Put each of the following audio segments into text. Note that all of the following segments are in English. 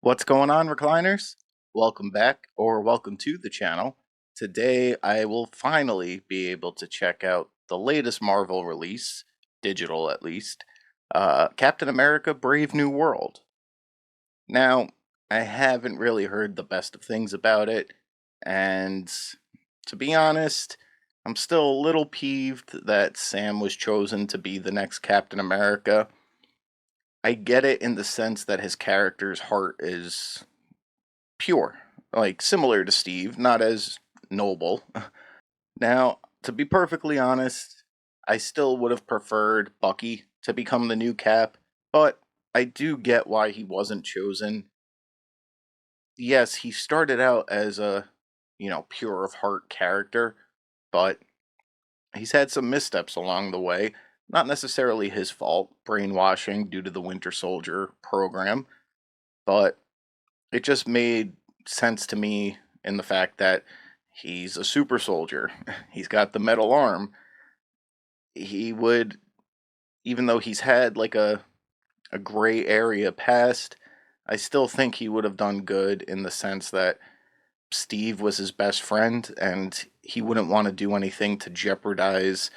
What's going on, recliners? Welcome back, or welcome to the channel. Today I will finally be able to check out the latest Marvel release, digital at least, Captain America Brave New World. Now, I haven't really heard the best of things about it, and to be honest, I'm still a little peeved that Sam was chosen to be the next Captain America. I get it in the sense that his character's heart is pure, like similar to Steve, not as noble. Now, to be perfectly honest, I still would have preferred Bucky to become the new Cap, but I do get why he wasn't chosen. Yes, he started out as a, pure of heart character, but he's had some missteps along the way. Not necessarily his fault, brainwashing due to the Winter Soldier program, but it just made sense to me in the fact that he's a super soldier. He's got the metal arm. He would, even though he's had like a gray area past, I still think he would have done good in the sense that Steve was his best friend and he wouldn't want to do anything to jeopardize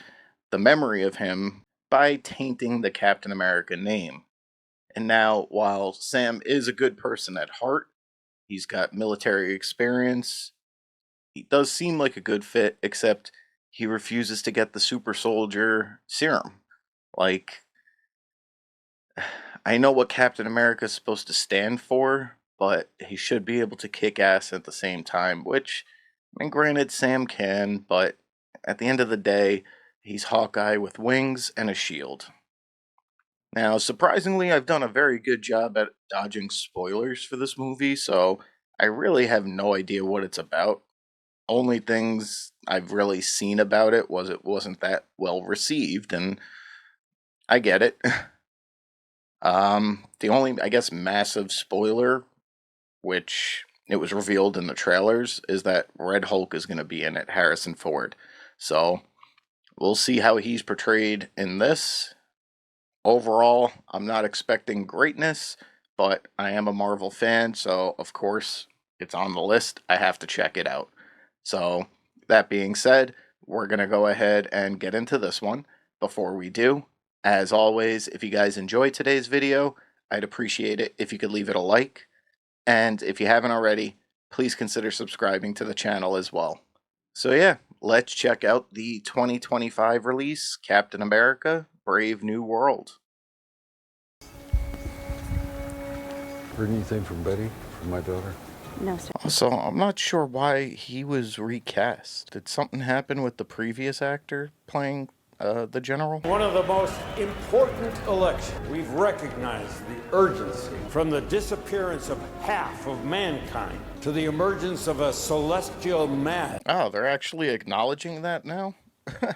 the memory of him by tainting the Captain America name. And now, while Sam is a good person at heart, he's got military experience, he does seem like a good fit, except he refuses to get the super soldier serum. Like, I know what Captain America is supposed to stand for, but he should be able to kick ass at the same time, which, I mean, granted, Sam can, but at the end of the day, he's Hawkeye with wings and a shield. Now, surprisingly, I've done a very good job at dodging spoilers for this movie, so I really have no idea what it's about. Only things I've really seen about it wasn't that well received, and I get it. The only, I guess, massive spoiler, which it was revealed in the trailers, is that Red Hulk is going to be in it, Harrison Ford. So, we'll see how he's portrayed in this. Overall, I'm not expecting greatness, but I am a Marvel fan, so of course, it's on the list. I have to check it out. So, that being said, we're going to go ahead and get into this one. Before we do, as always, if you guys enjoyed today's video, I'd appreciate it if you could leave it a like. And if you haven't already, please consider subscribing to the channel as well. So yeah, let's check out the 2025 release, Captain America Brave New World. Heard anything from Betty, from my daughter? No, sir. Also, I'm not sure why he was recast. Did something happen with the previous actor playing the general? One of the most important elections. We've recognized the urgency from the disappearance of half of mankind to the emergence of a celestial mass. Oh, they're actually acknowledging that now?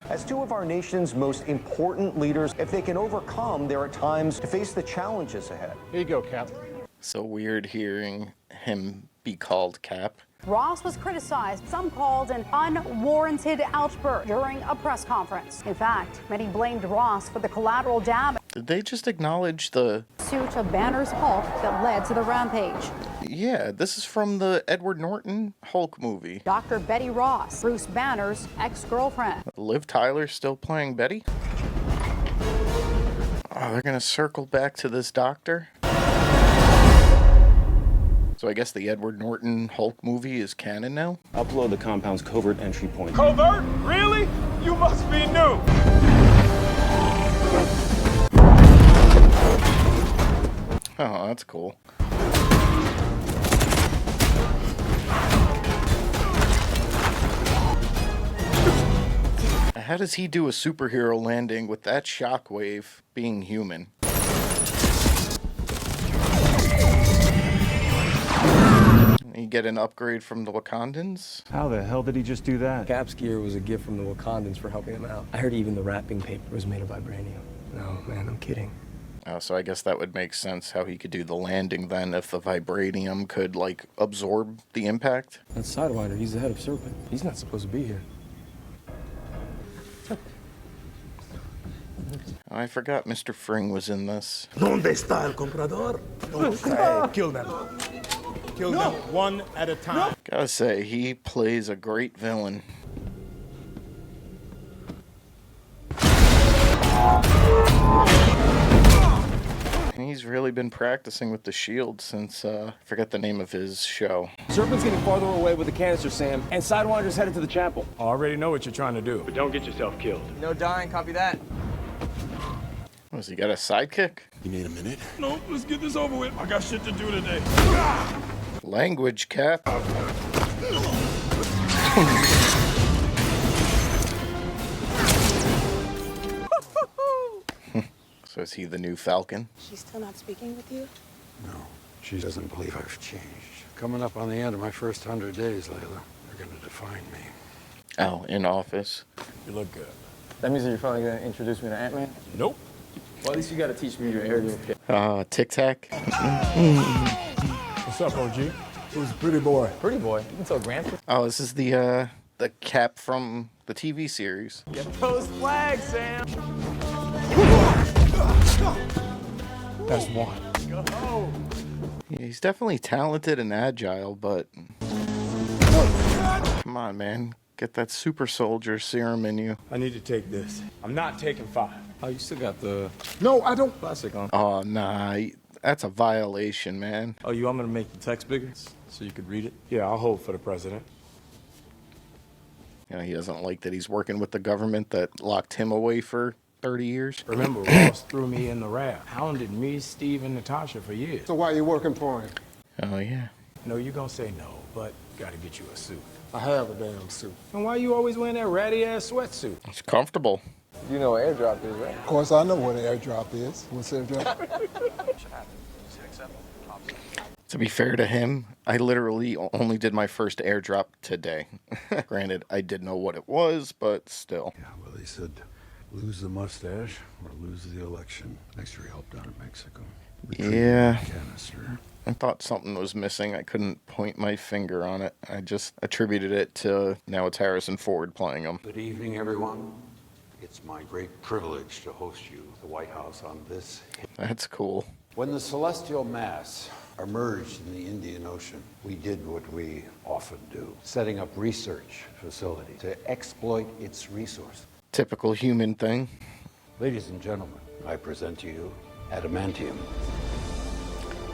As two of our nation's most important leaders, if they can overcome their at times to face the challenges ahead. Here you go, Cap. So weird hearing him be called Cap. Ross was criticized. Some called an unwarranted outburst during a press conference. In fact, many blamed Ross for the collateral damage. Did they just acknowledge the Suit of Banner's Hulk that led to the rampage. Yeah, this is from the Edward Norton Hulk movie. Dr. Betty Ross, Bruce Banner's ex-girlfriend. Liv Tyler still playing Betty? Oh, they're gonna circle back to this doctor? So I guess the Edward Norton Hulk movie is canon now? Upload the compound's covert entry point. Covert? Really? You must be new. Oh, that's cool. How does he do a superhero landing with that shockwave being human? You get an upgrade from the Wakandans? How the hell did he just do that? Cap's gear was a gift from the Wakandans for helping him out. I heard even the wrapping paper was made of vibranium. No, man, I'm kidding. Oh, so I guess that would make sense how he could do the landing then if the vibranium could, like, absorb the impact. That's Sidewinder. He's the head of Serpent. He's not supposed to be here. Oh, I forgot Mr. Fring was in this. ¿Dónde está el comprador? Hey, kill them. Kill them one at a time. Gotta say, he plays a great villain. He's really been practicing with the shield since, I forget the name of his show. Serpent's getting farther away with the canister, Sam, and Sidewinder's headed to the chapel. I already know what you're trying to do. But don't get yourself killed. No dying, copy that. Was he got a sidekick? You need a minute? No, let's get this over with. I got shit to do today. Language, Cap. So is he the new Falcon? She's still not speaking with you? No, she doesn't believe I've changed. Coming up on the end of my first 100 days, Layla. They're going to define me. Oh, in office. You look good. That means that you're finally gonna introduce me to Ant-Man? Nope. Well, at least you gotta teach me your aerial kick. Tic Tac. What's up, OG? Who's the pretty boy? Pretty boy. You can tell Gramps. Oh, this is the Cap from the TV series. Get those flags, Sam. That's one. Yeah, he's definitely talented and agile, but come on, man. Get that super soldier serum in you. I need to take this. I'm not taking 5. Oh, you still got the No, I don't. plastic on. Oh, nah. That's a violation, man. Oh, you want me to make the text bigger so you could read it? Yeah, I'll hold for the president. You know, he doesn't like that he's working with the government that locked him away for 30 years. Remember, Ross threw me in the raft. Hounded me, Steve, and Natasha for years. So why are you working for him? Oh, yeah. No, you're gonna say no, but gotta get you a suit. I have a damn suit. And why you always wearing that ratty-ass sweatsuit? It's comfortable. You know what airdrop is, right? Of course, I know what an airdrop is. What's airdrop? To be fair to him, I literally only did my first airdrop today. Granted, I did know what it was, but still. Yeah, well, they said lose the mustache or lose the election. Thanks for your help down in Mexico. Yeah. Canister. I thought something was missing. I couldn't point my finger on it. I just attributed it to now it's Harrison Ford playing him. Good evening, everyone. It's my great privilege to host you at the White House on this. That's cool. When the celestial mass emerged in the Indian Ocean, we did what we often do, setting up research facilities to exploit its resources. Typical human thing. Ladies and gentlemen, I present to you Adamantium.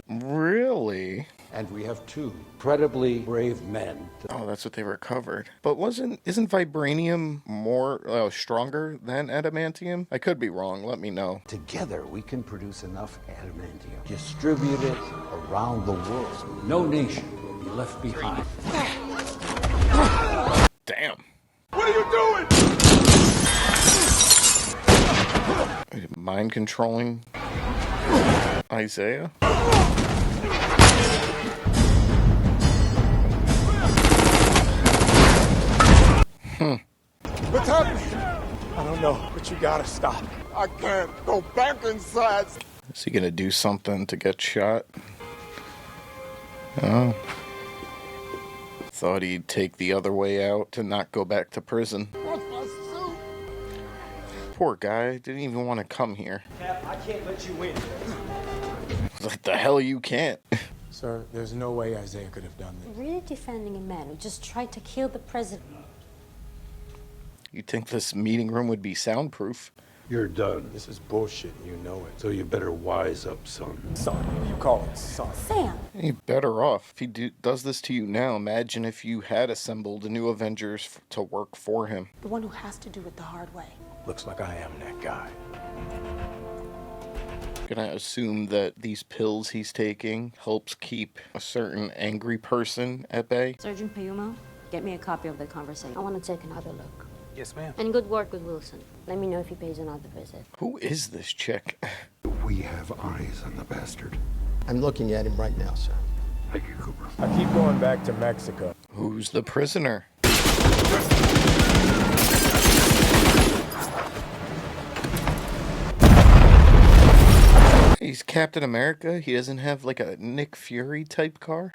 Really? And we have two incredibly brave men. Oh, that's what they recovered. But isn't vibranium more stronger than adamantium? I could be wrong. Let me know. Together, we can produce enough adamantium, distribute it around the world, so no nation will be left behind. Damn. What are you doing? Mind controlling Isaiah? What's happening? I don't know, but you gotta stop. I can't go back inside. Is he gonna do something to get shot? Oh. Thought he'd take the other way out to not go back to prison. What's my suit? Poor guy, didn't even want to come here. Cap, I can't let you win. Like the hell you can't. Sir, there's no way Isaiah could have done this. Really defending a man who just tried to kill the president. You'd think this meeting room would be soundproof. You're done, This is bullshit, and you know it. so you better wise up, son. Son, you call it son. Sam! You're better off. If he does this to you now, imagine if you had assembled a new Avengers to work for him. The one who has to do it the hard way. Looks like I am that guy. Gonna assume that these pills he's taking helps keep a certain angry person at bay. Sergeant Payumo, get me a copy of the conversation. I want to take another look. Yes, ma'am. And good work with Wilson. Let me know if he pays another visit. Who is this chick? We have eyes on the bastard. I'm looking at him right now, sir. Thank you, Cooper. I keep going back to Mexico. Who's the prisoner? He's Captain America. He doesn't have like a Nick Fury type car.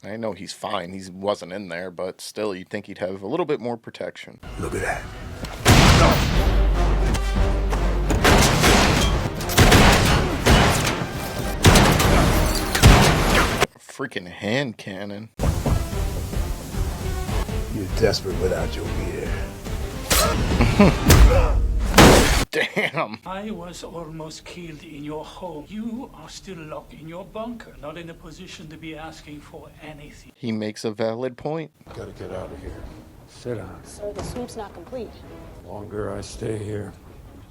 I know he's fine. He wasn't in there, but still, you'd think he'd have a little bit more protection. Look at that. freaking hand cannon. You're desperate without your beer. Damn. I was almost killed in your home. You are still locked in your bunker, not in a position to be asking for anything. He makes a valid point. Gotta get out of here. Sit down. Sir, the sweep's not complete. The longer I stay here,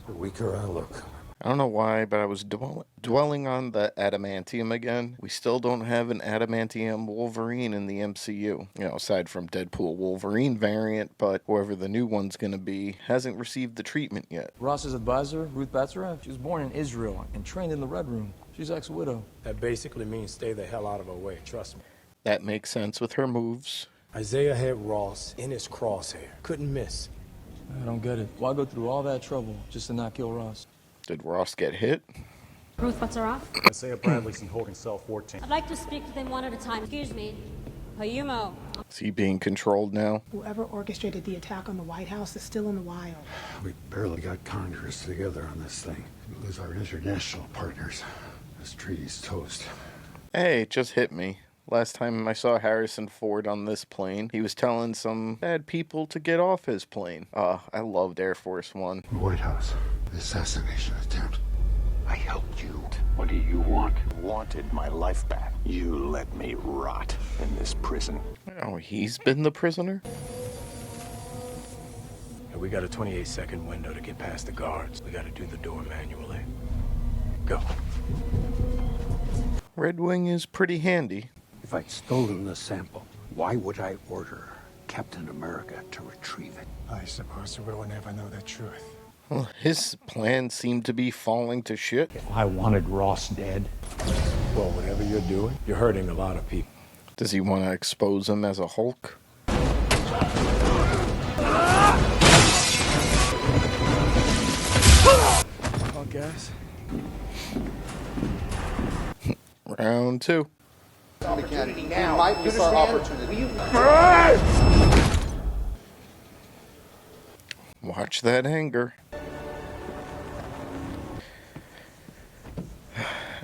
the weaker I look. I don't know why, but I was dwelling on the Adamantium again. We still don't have an Adamantium Wolverine in the MCU. You know, aside from Deadpool Wolverine variant, but whoever the new one's gonna be hasn't received the treatment yet. Ross's advisor, Ruth Batzara, she was born in Israel and trained in the Red Room. She's ex-widow. That basically means stay the hell out of her way, trust me. That makes sense with her moves. Isaiah had Ross in his crosshair. Couldn't miss. I don't get it. Why go through all that trouble just to not kill Ross? Did Ross get hit? Ruth, what's her off? Isaiah Bradley's in holding cell 14. I'd like to speak to them one at a time. Excuse me. Payumo. Is he being controlled now? Whoever orchestrated the attack on the White House is still in the wild. We barely got Congress together on this thing. We lose our international partners. This treaty's toast. Hey, it just hit me. Last time I saw Harrison Ford on this plane, he was telling some bad people to get off his plane. I loved Air Force One. The White House, the assassination attempt. I helped you. What do you want? Wanted my life back. You let me rot in this prison. Oh, he's been the prisoner? Hey, we got a 28-second window to get past the guards. We gotta do the door manually. Go. Red Wing is pretty handy. If I'd stolen the sample, why would I order Captain America to retrieve it? I suppose we'll never know the truth. Well, his plans seem to be falling to shit. If I wanted Ross dead, Well, whatever you're doing, you're hurting a lot of people. Does he want to expose him as a Hulk? Oh, guys. Round two. Opportunity now. Might miss our opportunity. Watch that anger.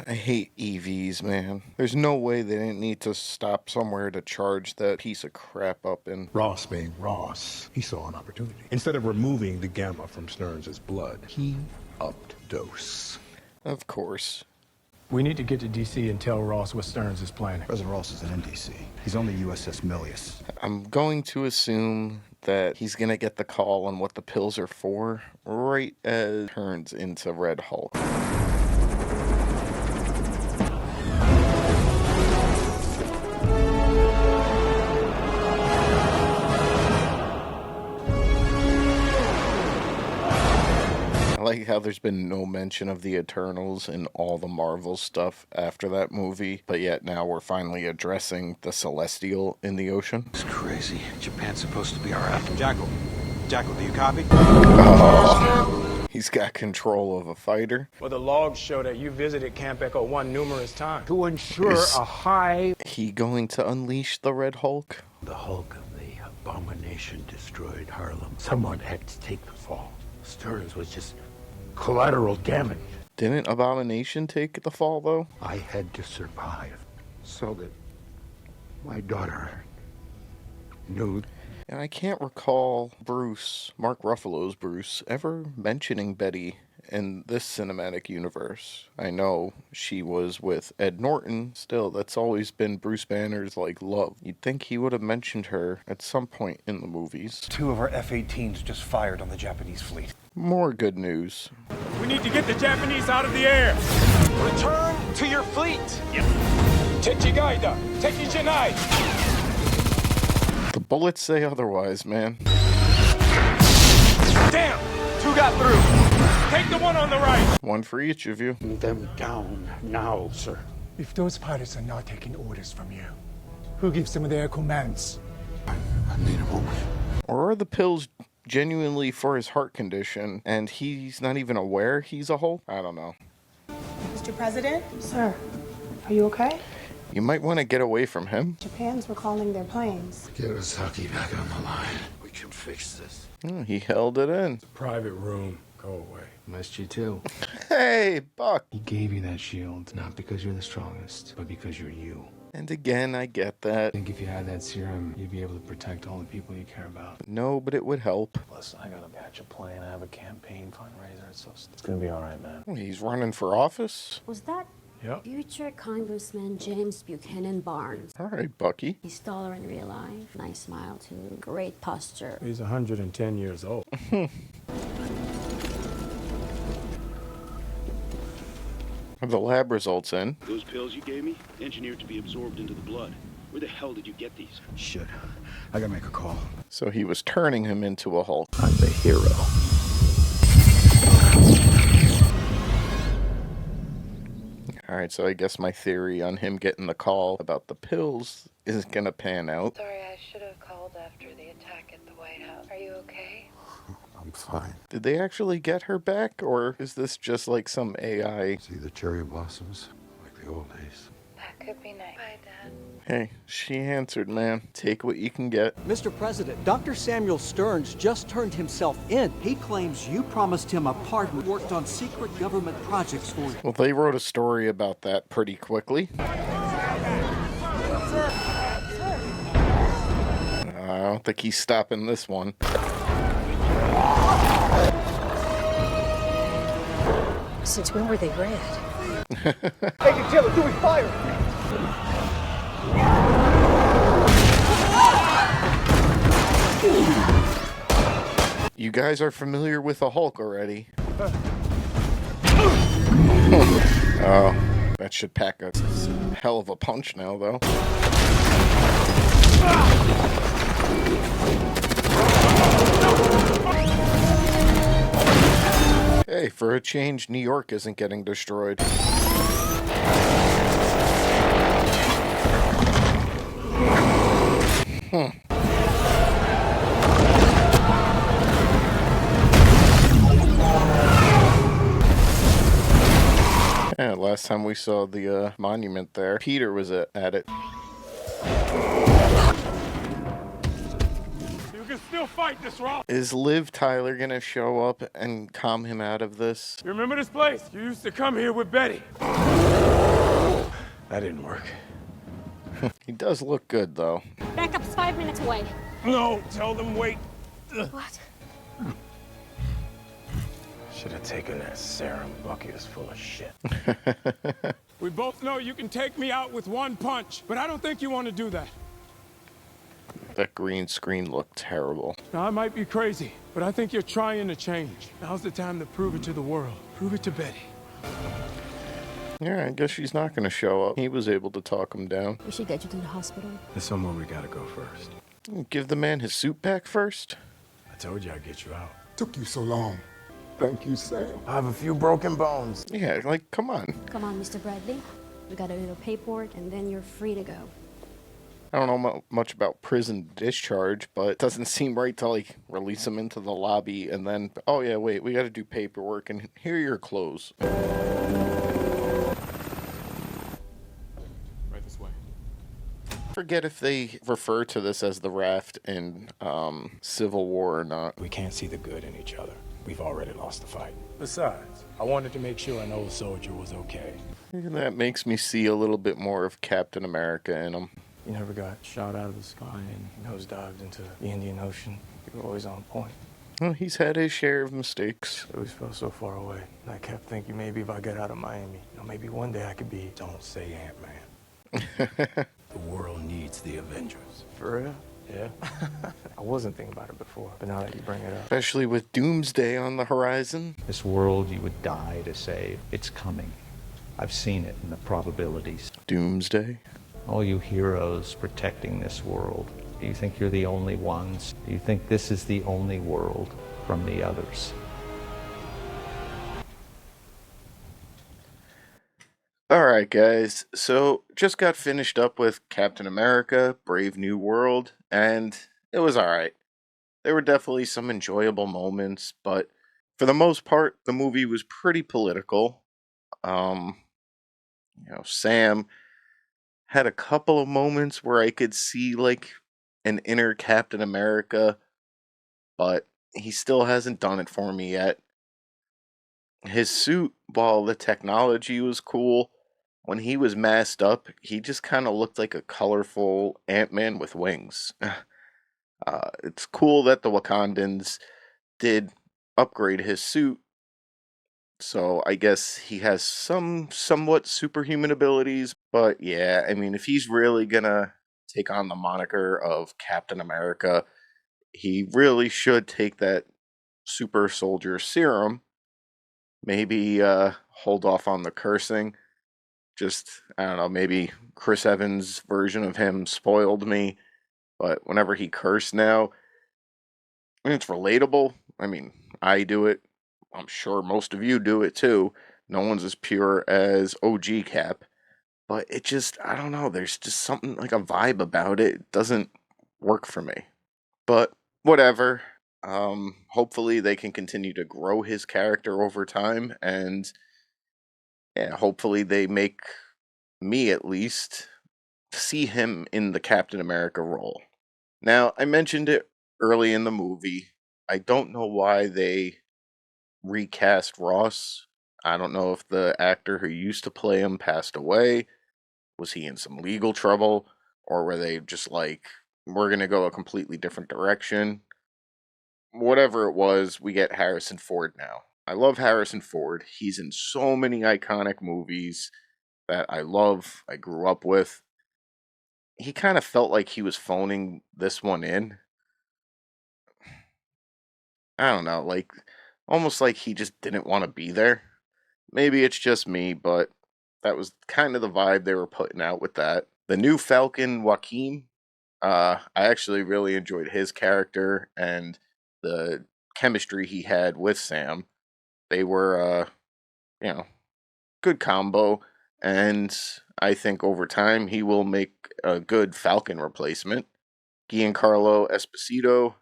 I hate EVs, man. There's no way they didn't need to stop somewhere to charge that piece of crap up in. Ross being Ross, he saw an opportunity. Instead of removing the gamma from Stearns' blood, he upped dose. Of course. We need to get to D.C. and tell Ross what Stearns is planning. President Ross isn't in D.C. He's on the USS Milius. I'm going to assume that he's going to get the call on what the pills are for right as he turns into Red Hulk. I like how there's been no mention of the Eternals in all the Marvel stuff after that movie, but yet now we're finally addressing the Celestial in the ocean. it's crazy. Japan's supposed to be our ally. Jackal. Jackal, do you copy? He's got control of a fighter. Well, the logs show that you visited Camp Echo 1 numerous times. To ensure Is- a high... He going to unleash the Red Hulk? The Hulk of the Abomination destroyed Harlem. Someone had to take the fall. Stearns was just collateral damage. Didn't Abomination take the fall, though? I had to survive so that my daughter knew. And I can't recall Bruce, Mark Ruffalo's Bruce, ever mentioning Betty in this cinematic universe. I know she was with Ed Norton. Still, that's always been Bruce Banner's, love. You'd think he would have mentioned her at some point in the movies. 2 of our F-18s just fired on the Japanese fleet. More good news. We need to get the Japanese out of the air. Return to your fleet! Techigaida, Tekijanai. The bullets say otherwise, man. Damn! 2 got through. Take the one on the right. One for each of you. Them down now, sir. If those pilots are not taking orders from you, who gives them their commands? I need a moment. Or are the pills genuinely for his heart condition and he's not even aware he's a Hulk? I don't know. Mr. President? Sir, are you okay? You might want to get away from him. Japan's recalling their planes. Get Osaki back on the line. We can fix this. Oh, he held it in. Private room. Go away. Missed you too. Hey, Buck. He gave you that shield, not because you're the strongest, but because you're you. And again, I get that. I think if you had that serum, you'd be able to protect all the people you care about. No, but it would help. Listen, I got a batch of plan. I have a campaign fundraiser. It's gonna be all right, man. He's running for office? Was that Yep. future Congressman James Buchanan Barnes? All right, Bucky. He's taller in real life. Nice smile, too. Great posture. He's 110 years old. Are the lab results in? Those pills you gave me, engineered to be absorbed into the blood. Where the hell did you get these? Shit. I gotta make a call. So he was turning him into a Hulk. I'm the hero. Alright, so I guess my theory on him getting the call about the pills is gonna pan out. Sorry, I should have called after the attack at the White House. Are you okay? I'm fine. Did they actually get her back, or is this just like some AI? See the cherry blossoms, like the old days. That could be nice. Bye, Dad. Hey, she answered, man. Take what you can get. Mr. President, Dr. Samuel Stearns just turned himself in. He claims you promised him a pardon, worked on secret government projects for you. Well, they wrote a story about that pretty quickly. I don't think he's stopping this one. Since when were they red? Agent Taylor, do we fire? You guys are familiar with the Hulk already. Oh, that should pack a hell of a punch now, though. Hey, for a change, New York isn't getting destroyed. Yeah, last time we saw the monument there, Peter was at it. You can still fight this, Rob. Is Liv Tyler gonna show up and calm him out of this? You remember this place? You used to come here with Betty. That didn't work. He does look good, though. Backup's 5 minutes away. No, tell them wait. What? Should have taken that serum. Bucky is full of shit. We both know you can take me out with one punch, but I don't think you want to do that. That green screen looked terrible. Now, I might be crazy, but I think you're trying to change. Now's the time to prove it to the world. Prove it to Betty. Yeah, I guess she's not gonna show up. He was able to talk him down. We should get you to the hospital. There's somewhere we gotta go first. Give the man his suit back first. I told you I'd get you out. Took you so long. Thank you, Sam. I have a few broken bones. Yeah, like, come on. Come on, Mr. Bradley. We gotta do the paperwork, and then you're free to go. I don't know much about prison discharge, but it doesn't seem right to, like, release him into the lobby and then, oh yeah, wait, we gotta do paperwork and here are your clothes. Right this way. Forget if they refer to this as the Raft in Civil War or not. We can't see the good in each other. We've already lost the fight. Besides, I wanted to make sure an old soldier was okay. That makes me see a little bit more of Captain America in him. You never got shot out of the sky and nosedived into the Indian Ocean. You were always on point. Well, he's had his share of mistakes. I always felt so far away. And I kept thinking maybe if I got out of Miami, maybe one day I could be... Don't say Ant-Man. The world needs the Avengers. For real? Yeah. I wasn't thinking about it before, but now that you bring it up. Especially with Doomsday on the horizon. This world you would die to save, it's coming. I've seen it in the probabilities. Doomsday? All you heroes protecting this world, do you think you're the only ones? Do you think this is the only world from the others? Alright guys, so just got finished up with Captain America, Brave New World, and it was alright. There were definitely some enjoyable moments, but for the most part, the movie was pretty political. Sam had a couple of moments where I could see like an inner Captain America, but he still hasn't done it for me yet. His suit, while the technology was cool, when he was masked up, he just kind of looked like a colorful Ant-Man with wings. It's cool that the Wakandans did upgrade his suit, so I guess he has some somewhat superhuman abilities, but yeah, I mean, if he's really gonna take on the moniker of Captain America, he really should take that super soldier serum. Maybe hold off on the cursing. Just, I don't know, maybe Chris Evans' version of him spoiled me, but whenever he cursed now, I mean, it's relatable. I mean, I do it. I'm sure most of you do it too. No one's as pure as OG Cap, but it just, I don't know, there's just something like a vibe about it. It doesn't work for me. But whatever. Hopefully they can continue to grow his character over time, and yeah, hopefully they make me at least see him in the Captain America role. Now, I mentioned it early in the movie. I don't know why they recast Ross. I don't know if the actor who used to play him passed away. Was he in some legal trouble? Or were they just like, we're going to go a completely different direction? Whatever it was, we get Harrison Ford now. I love Harrison Ford. He's in so many iconic movies that I love, I grew up with. He kind of felt like he was phoning this one in. I don't know, like almost like he just didn't want to be there. Maybe it's just me, but that was kind of the vibe they were putting out with that. The new Falcon Joaquin, I actually really enjoyed his character and the chemistry he had with Sam. They were, you know, good combo, and I think over time he will make a good Falcon replacement. Giancarlo Esposito,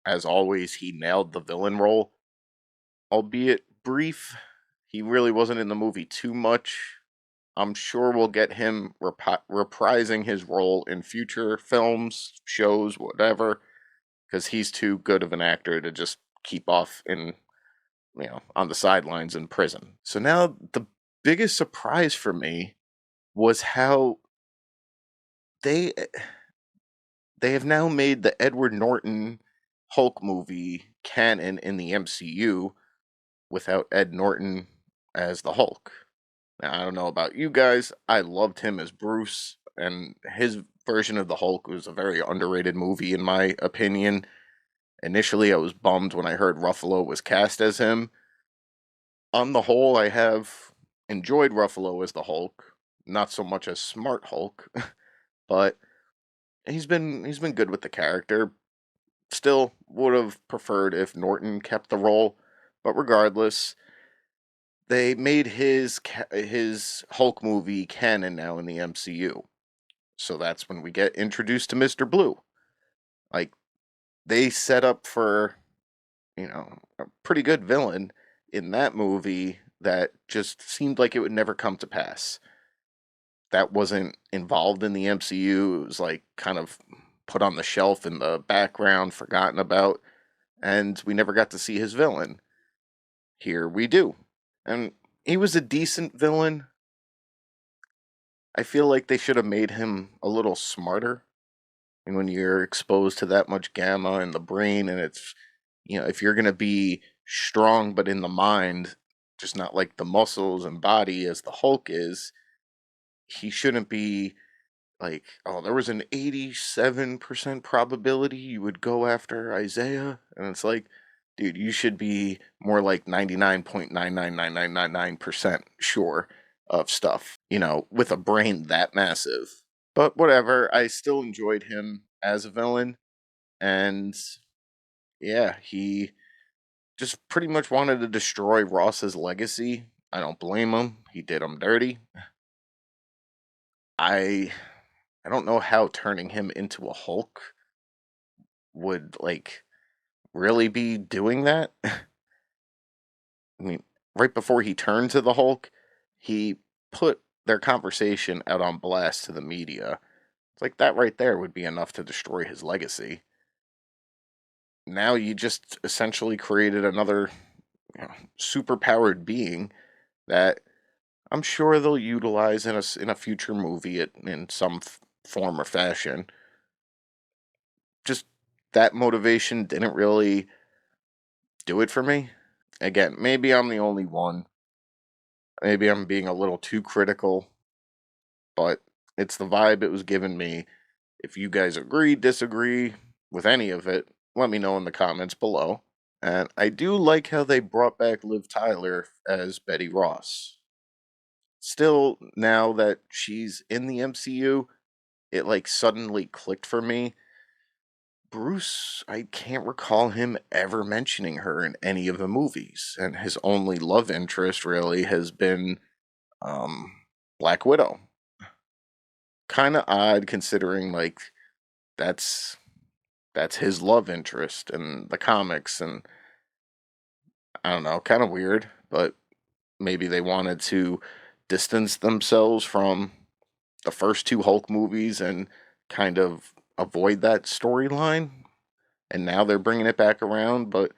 as always, he nailed the villain role, albeit brief. He really wasn't in the movie too much. I'm sure we'll get him reprising his role in future films, shows, whatever, because he's too good of an actor to just keep off in, on the sidelines in prison. So now the biggest surprise for me was how they they have now made the Edward Norton Hulk movie canon in the MCU without Ed Norton as the Hulk. Now, I don't know about you guys. I loved him as Bruce, and his version of the Hulk was a very underrated movie, in my opinion. Initially, I was bummed when I heard Ruffalo was cast as him. On the whole, I have enjoyed Ruffalo as the Hulk, not so much as Smart Hulk, but he's been good with the character. Still, would have preferred if Norton kept the role, but regardless, they made his Hulk movie canon now in the MCU. So that's when we get introduced to Mr. Blue. Like, they set up for, a pretty good villain in that movie that just seemed like it would never come to pass. That wasn't involved in the MCU. It was like kind of put on the shelf in the background, forgotten about, and we never got to see his villain. Here we do. And he was a decent villain. I feel like they should have made him a little smarter. And when you're exposed to that much gamma in the brain, and it's, if you're going to be strong but in the mind, just not like the muscles and body as the Hulk is, he shouldn't be like, oh, there was an 87% probability you would go after Isaiah. And it's like, dude, you should be more like 99.99999% sure of stuff, with a brain that massive. But whatever, I still enjoyed him as a villain. And yeah, he just pretty much wanted to destroy Ross's legacy. I don't blame him. He did him dirty. I I don't know how turning him into a Hulk would like really be doing that. I mean, right before he turned to the Hulk, he put their conversation out on blast to the media. It's like that right there would be enough to destroy his legacy. Now you just essentially created another, super powered being that I'm sure they'll utilize in a future movie in some form or fashion. Just that motivation didn't really do it for me. Again, maybe I'm the only one. Maybe I'm being a little too critical, but it's the vibe it was giving me. If you guys agree, disagree with any of it, let me know in the comments below. And I do like how they brought back Liv Tyler as Betty Ross. Still, now that she's in the MCU, it like suddenly clicked for me. Bruce, I can't recall him ever mentioning her in any of the movies, and his only love interest really has been um, Black Widow. Kind of odd considering like that's that's his love interest in the comics, and I don't know, kind of weird, but maybe they wanted to distance themselves from the first two Hulk movies and kind of avoid that storyline, and now they're bringing it back around. But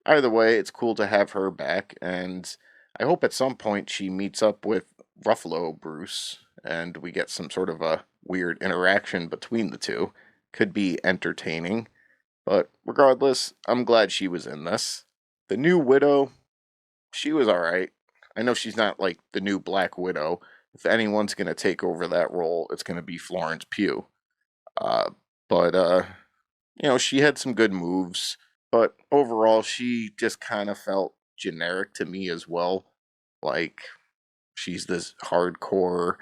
either way, it's cool to have her back, and I hope at some point she meets up with Ruffalo Bruce and we get some sort of a weird interaction between the two. Could be entertaining, but regardless, I'm glad she was in this. The new Widow, she was alright. I know she's not like the new Black Widow. If anyone's going to take over that role, it's going to be Florence Pugh. Uh, but she had some good moves, but overall, she just kind of felt generic to me as well. Like, she's this hardcore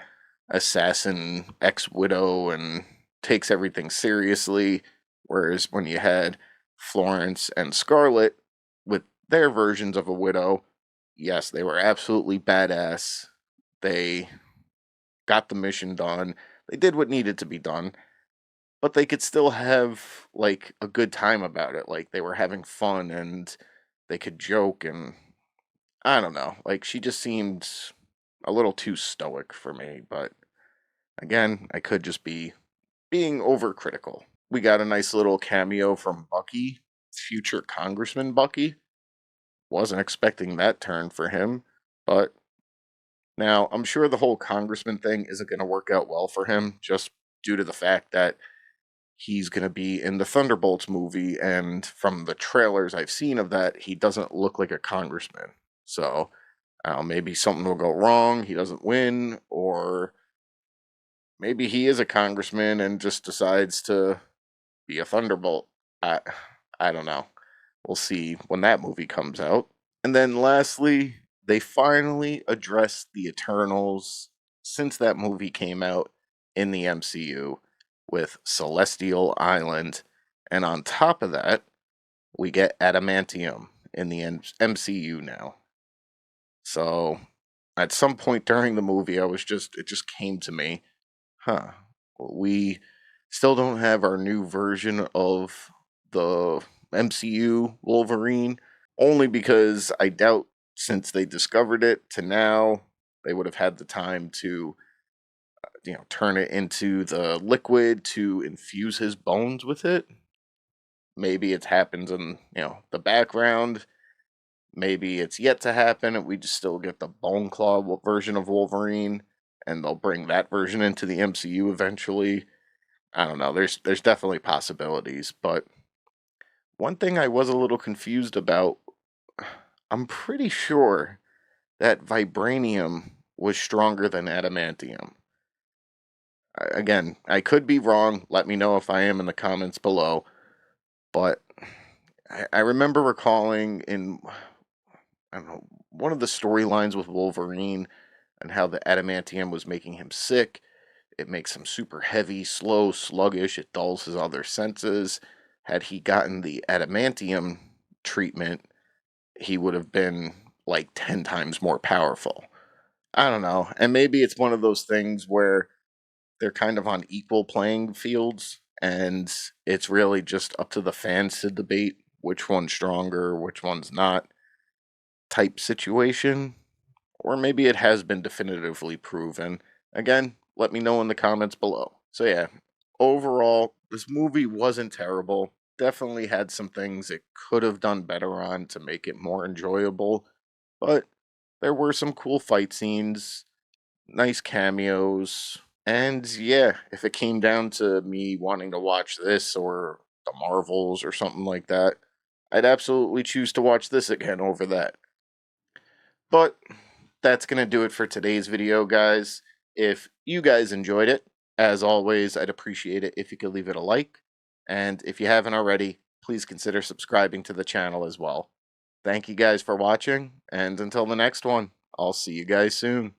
assassin ex widow and takes everything seriously. Whereas when you had Florence and Scarlet with their versions of a widow, yes, they were absolutely badass. They got the mission done. They did what needed to be done, but they could still have like a good time about it. Like they were having fun and they could joke, and I don't know. Like she just seemed a little too stoic for me, but again, I could just be being overcritical. We got a nice little cameo from Bucky, future Congressman Bucky. Wasn't expecting that turn for him, but now I'm sure the whole Congressman thing isn't going to work out well for him just due to the fact that he's going to be in the Thunderbolts movie, and from the trailers I've seen of that, he doesn't look like a congressman. So maybe something will go wrong, he doesn't win, or maybe he is a congressman and just decides to be a Thunderbolt. I, I don't know. We'll see when that movie comes out. And then lastly, they finally addressed the Eternals since that movie came out in the MCU with Celestial Island. And on top of that, we get Adamantium in the MCU now. So at some point during the movie, it just came to me, huh, we still don't have our new version of the MCU Wolverine, only because I doubt since they discovered it to now, they would have had the time to turn it into the liquid to infuse his bones with it. Maybe it happens in the background. Maybe it's yet to happen, and we just still get the Bone Claw version of Wolverine, and they'll bring that version into the MCU eventually. I don't know. There's definitely possibilities, but one thing I was a little confused about, I'm pretty sure that vibranium was stronger than adamantium. Again, I could be wrong. Let me know if I am in the comments below. But I remember recalling in, I don't know, one of the storylines with Wolverine and how the adamantium was making him sick. It makes him super heavy, slow, sluggish. It dulls his other senses. Had he gotten the adamantium treatment, he would have been like 10 times more powerful. I don't know. And maybe it's one of those things where they're kind of on equal playing fields, and it's really just up to the fans to debate which one's stronger, which one's not type situation. Or maybe it has been definitively proven. Again, let me know in the comments below. So, yeah, overall, this movie wasn't terrible. Definitely had some things it could have done better on to make it more enjoyable, but there were some cool fight scenes. nice cameos. And yeah, if it came down to me wanting to watch this or the Marvels or something like that, I'd absolutely choose to watch this again over that. But that's going to do it for today's video, guys. If you guys enjoyed it, as always, I'd appreciate it if you could leave it a like. And if you haven't already, please consider subscribing to the channel as well. Thank you guys for watching, and until the next one, I'll see you guys soon.